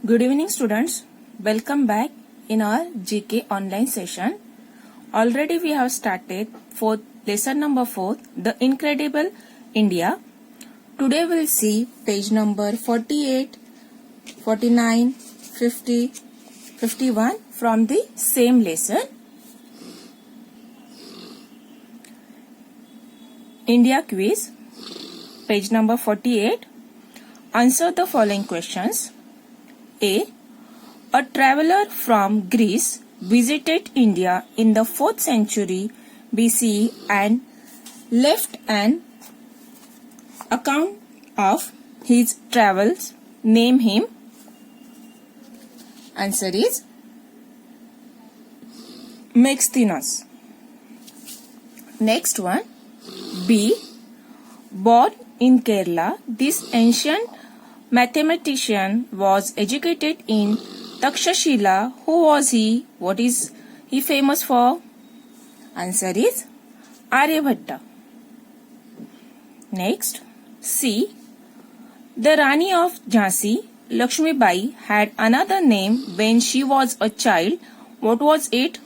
Good evening, students. Welcome back in our GK online session. Already we have started for lesson number 4, The Incredible India. Today we'll see page number 48, 49, 50, 51 from the same lesson. India quiz, page number 48. Answer the following questions. A traveler from Greece visited India in the 4th century BCE and left an account of his travels. Name him. Answer is Megasthenes. Next one. B. Born in Kerala, this ancient mathematician was educated in Takshashila. Who was he? What is he famous for? Answer is Aryabhatta. Next, C. The Rani of Jhansi, Lakshmi Bai, had another name when she was a child. What was it?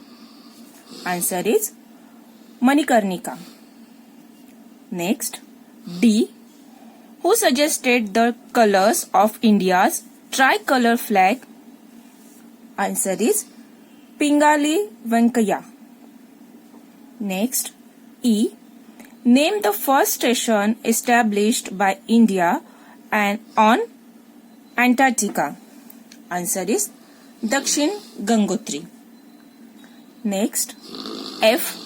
Answer is Manikarnika. Next, D. Who suggested the colors of India's tricolor flag? Answer is Pingali Venkaya. Next, E. Name the first station established by India and on Antarctica. Answer is Dakshin Gangotri. Next, F.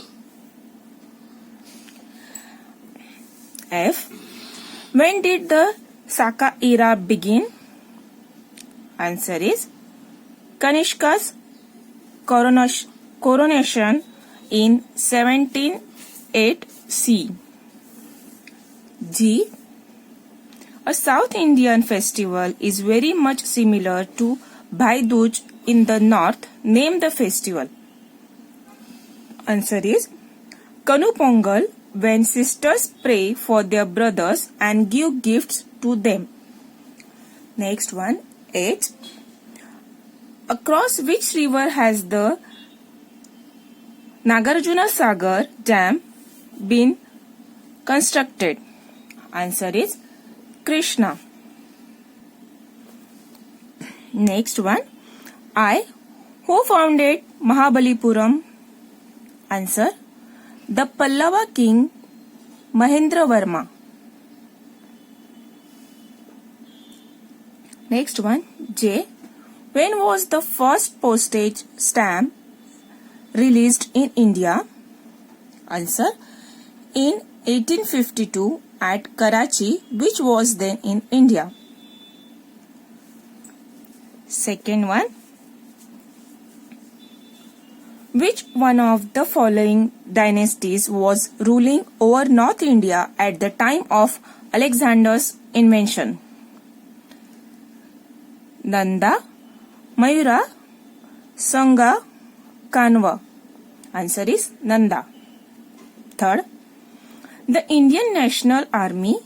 When did the Saka era begin? Answer is Kanishka's coronation in 1708 C. G. A South Indian festival is very much similar to Bhai Dooj in the north. Name the festival. Answer is Kanu Pongal, when sisters pray for their brothers and give gifts to them. Next one, 8. Across which river has the Nagarjuna Sagar Dam been constructed? Answer is Krishna. Next one, I. Who founded Mahabalipuram? Answer, the Pallava king Mahendravarma. Next one, J. When was the first postage stamp released in India? Answer, in 1852 at Karachi, which was then in India. Second one, which one of the following dynasties was ruling over North India at the time of Alexander's invention? Nanda, Mayura, Sanga, Kanva. Answer is Nanda. Third, the Indian National Army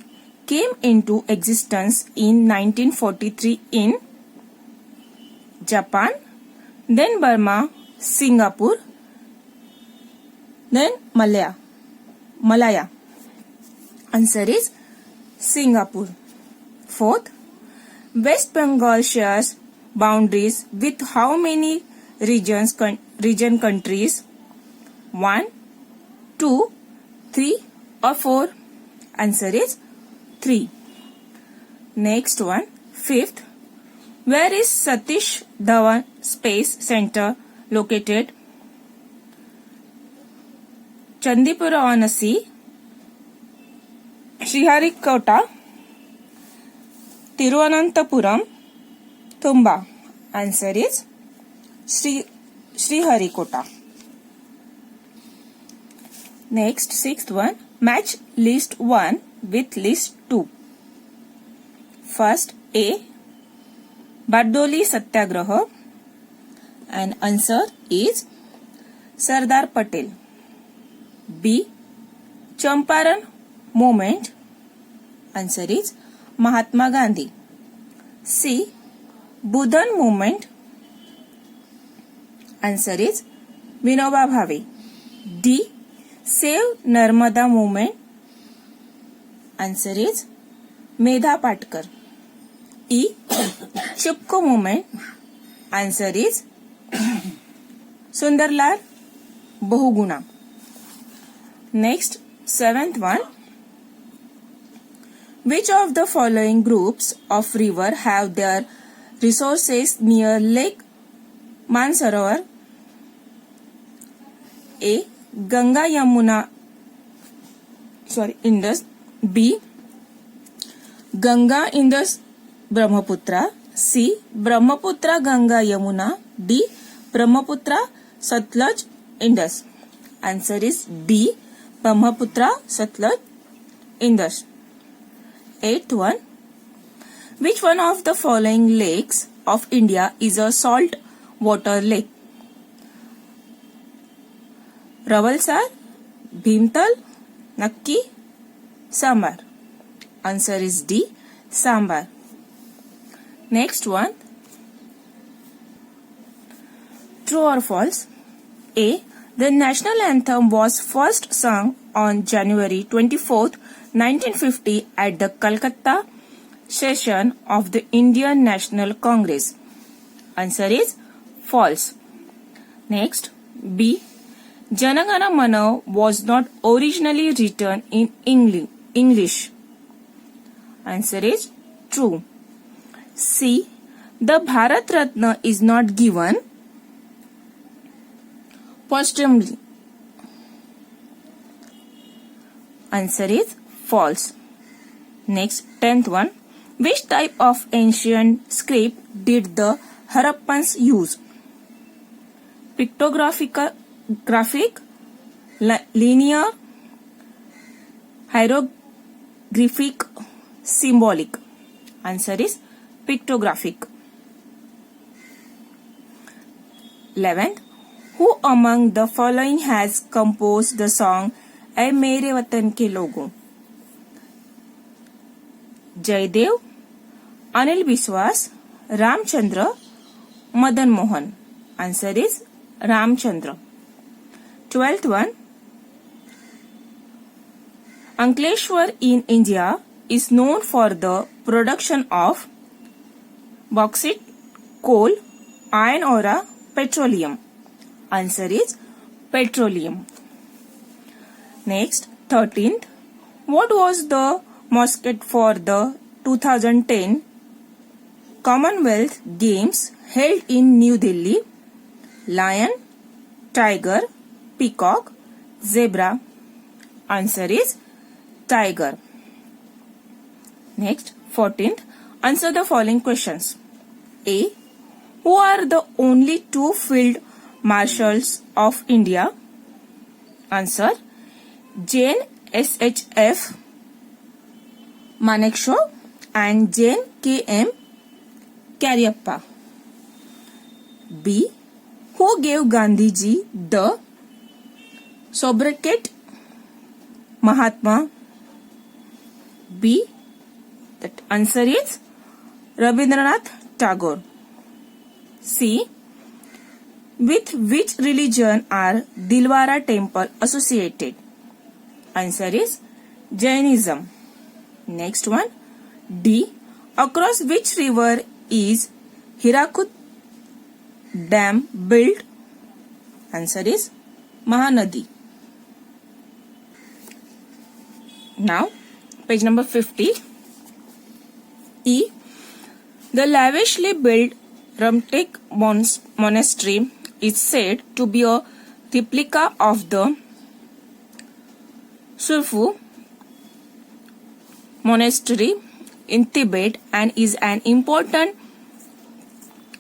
came into existence in 1943 in Japan, then Burma, Singapore, then Malaya. Answer is Singapore. Fourth, West Bengal shares boundaries with how many region countries? 1, 2, 3 or 4? Answer is 3. Next one, fifth, where is Satish Dhawan Space Center located? Chandipura on a sea, Sriharikota, Tiruvananthapuram, Thumba. Answer is Sriharikota. Next, sixth one, match list 1 with list 2. First, A. Bardoli Satyagraha, and answer is Sardar Patel. B. Champaran movement. Answer is Mahatma Gandhi. C. Budhan movement. Answer is Vinoba Bhave. D. Save Narmada movement. Answer is Medha Patkar. E. Chipko movement. Answer is Sundarlal Bahuguna. Next, seventh one. Which of the following groups of river have their resources near Lake Mansarovar? A. Ganga Yamuna Indus. B. Ganga Indus Brahmaputra. C. Brahmaputra Ganga Yamuna. D. Brahmaputra Satluj Indus. Answer is D. Brahmaputra Satluj Indus. Eighth one. Which one of the following lakes of India is a salt water lake? Ravalsar, Bhimtal, Nakki, Sambar. Answer is D. Sambar. Next one. True or false? A. The national anthem was first sung on January 24th, 1950 at the Calcutta session of the Indian National Congress. Answer is false. Next, B. Jana Gana Mana was not originally written in English. Answer is true. C. The Bharat Ratna is not given posthumously. Answer is false. Next, 10th one. Which type of ancient script did the Harappans use? Pictographic, linear, hieroglyphic, symbolic. Answer is pictographic. 11th. Who among the following has composed the song ऐ मेरे वतन के लोगों? जयदेव, अनिल बिस्वास, Ramchandra, Madan Mohan. Answer is Ramchandra. 12th one. Ankleshwar in India is known for the production of bauxite, coal, iron ore, petroleum. Answer is petroleum. Next, 13th. What was the mascot for the 2010 Commonwealth Games held in New Delhi? Lion, tiger, peacock, zebra. Answer is tiger. Next, 14th. Answer the following questions. A. Who are the only two field marshals of India? Answer. Jane SHF Manekshaw and Jane KM Cariappa. B. Who gave Gandhiji the sobriquet Mahatma? B. That answer is Rabindranath Tagore. C. With which religion are Dilwara temple associated? Answer is Jainism. Next one. D. Across which river is Hirakud Dam built? Answer is Mahanadi. Now, page number 50. E. The lavishly built Ramtek monastery is said to be a replica of the Surfu monastery in Tibet and is an important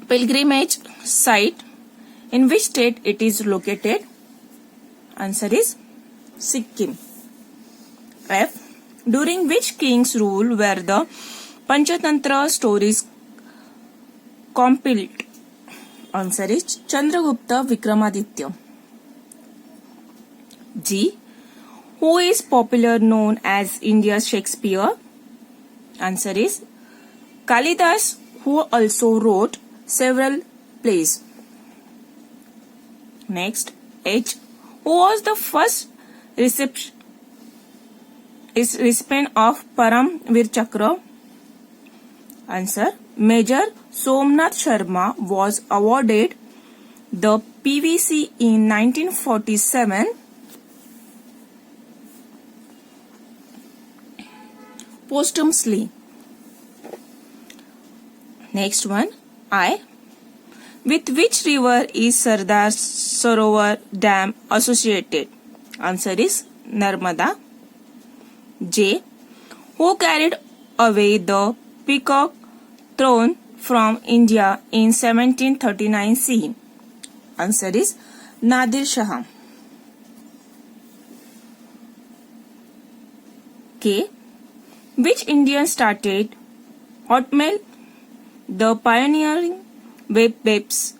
pilgrimage site. In which state it is located? Answer is Sikkim. F. During which king's rule were the Panchatantra stories compiled? Answer is Chandragupta Vikramaditya. G. Who is popular known as India's Shakespeare? Answer is Kalidas who also wrote several plays. Next, H. Who was the first recipient of Param Vir Chakra? Answer. Major Somnath Sharma was awarded the PVC in 1947 posthumously. Next one, I. With which river is Sardar Sarovar Dam associated? Answer is Narmada. J. Who carried away the peacock throne from India in 1739 CE? Answer is Nadir Shah. K. Which Indian started Hotmail, the pioneering web-based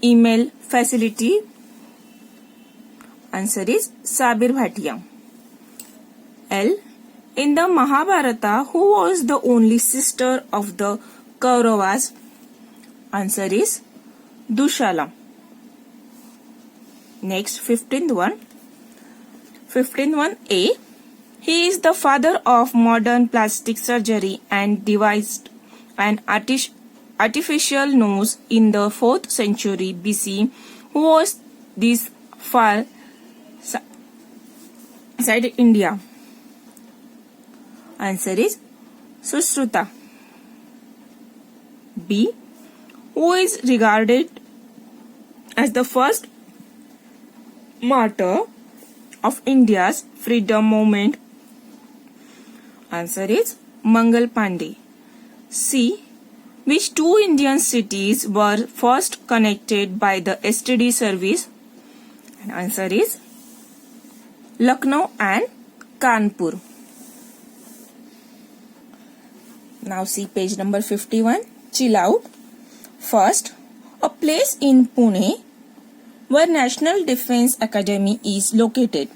email facility? Answer is Sabir Bhatia. L. In the Mahabharata, who was the only sister of the Kauravas? Answer is Dushala. Next, 15th one. 15th one, A. He is the father of modern plastic surgery and devised an artificial nose in the 4th century BC. Who was this far side India? Answer is Sushruta. B. Who is regarded as the first martyr of India's freedom movement? Answer is Mangal Pandey. C. Which two Indian cities were first connected by the STD service? Answer is Lucknow and Kanpur. Now see page number 51. Chill out. First, a place in Pune where National Defence Academy is located.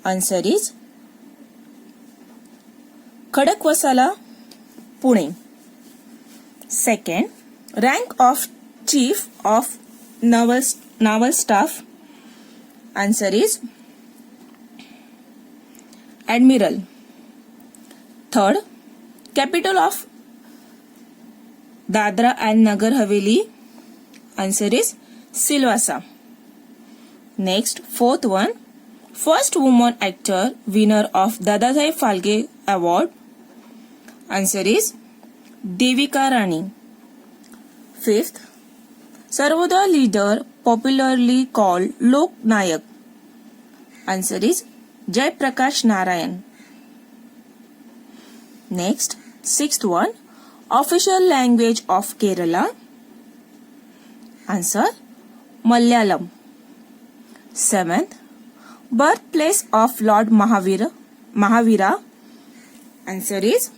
Answer is Khadakwasala, Pune. Second, rank of Chief of Naval Staff. Answer is Admiral. Third, capital of Dadra and Nagar Haveli. Answer is Silvassa. Next, fourth one, first woman actor winner of Dadasaheb Phalke Award. Answer is Devika Rani. Fifth, Sarvodaya leader popularly called Lok Nayak. Answer is Jai Prakash Narayan. Next, sixth one, official language of Kerala. Answer Malayalam. Seventh, birthplace of Lord Mahavira. Answer is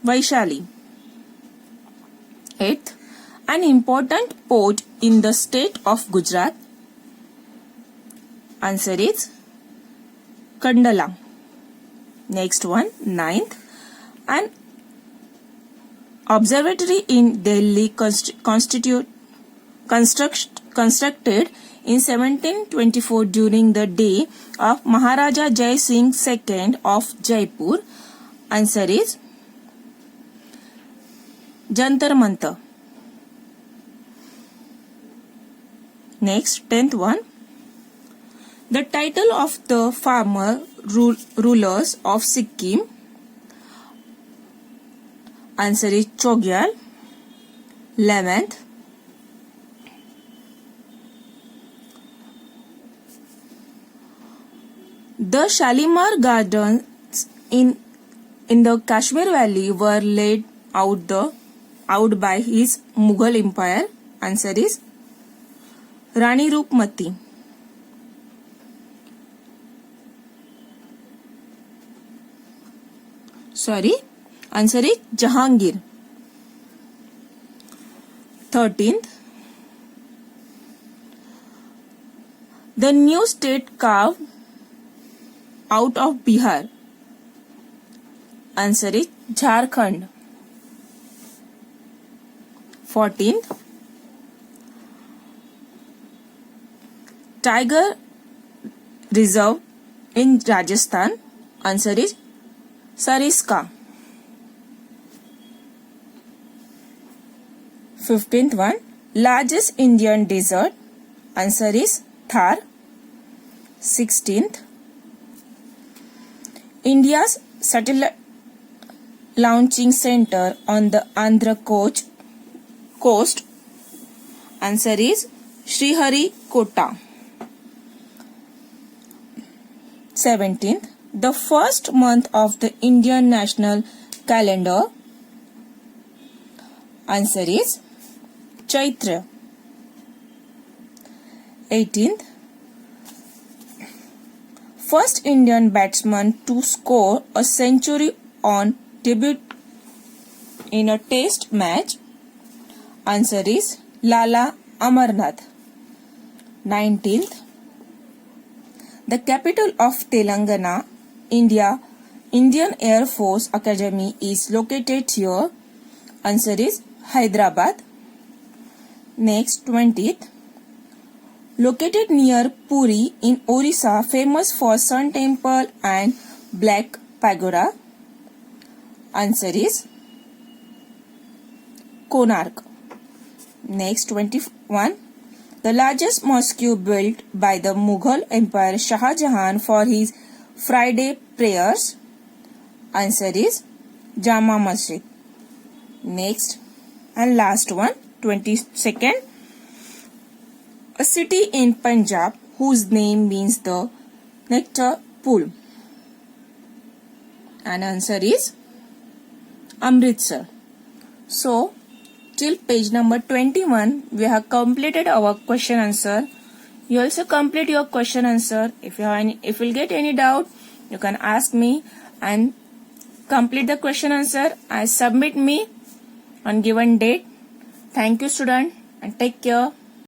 Vaishali. Eighth, an important port in the state of Gujarat. Answer is Kandala. Next one, ninth, an observatory in Delhi constructed in 1724 during the day of Maharaja Jai Singh II of Jaipur. Answer is Jantar Mantar. Next, 10th one. The title of the farmer rulers of Sikkim. Answer is Chogyal. 11th. The Shalimar Gardens in the Kashmir Valley were laid out by his Mughal Empire. Answer is Rani Rupmati. Answer is Jahangir. 13th. The new state carved out of Bihar. Answer is Jharkhand. 14th, Tiger Reserve in Rajasthan. Answer is Sariska. 15th one, largest Indian desert. Answer is Thar. 16th, India's satellite launching center on the Andhra coast. Answer is Sriharikota. 17th, the first month of the Indian national calendar. Answer is Chaitra. 18th, first Indian batsman to score a century on debut in a test match. Answer is Lala Amarnath. 19th, the capital of Telangana, India, Indian Air Force Academy is located here. Answer is Hyderabad. Next, 20th, located near Puri in Orissa, famous for Sun Temple and Black Pagoda. Answer is Konark. Next, 21, the largest mosque built by the Mughal Emperor Shah Jahan for his Friday prayers. Answer is Jama Masjid. Next and last one, 22nd, a city in Punjab whose name means the nectar pool. And answer is Amritsar. So, till page number 21, we have completed our question answer. You also complete your question answer. If you'll get any doubt, you can ask me and complete the question answer and submit me on given date. Thank you, student, and take care.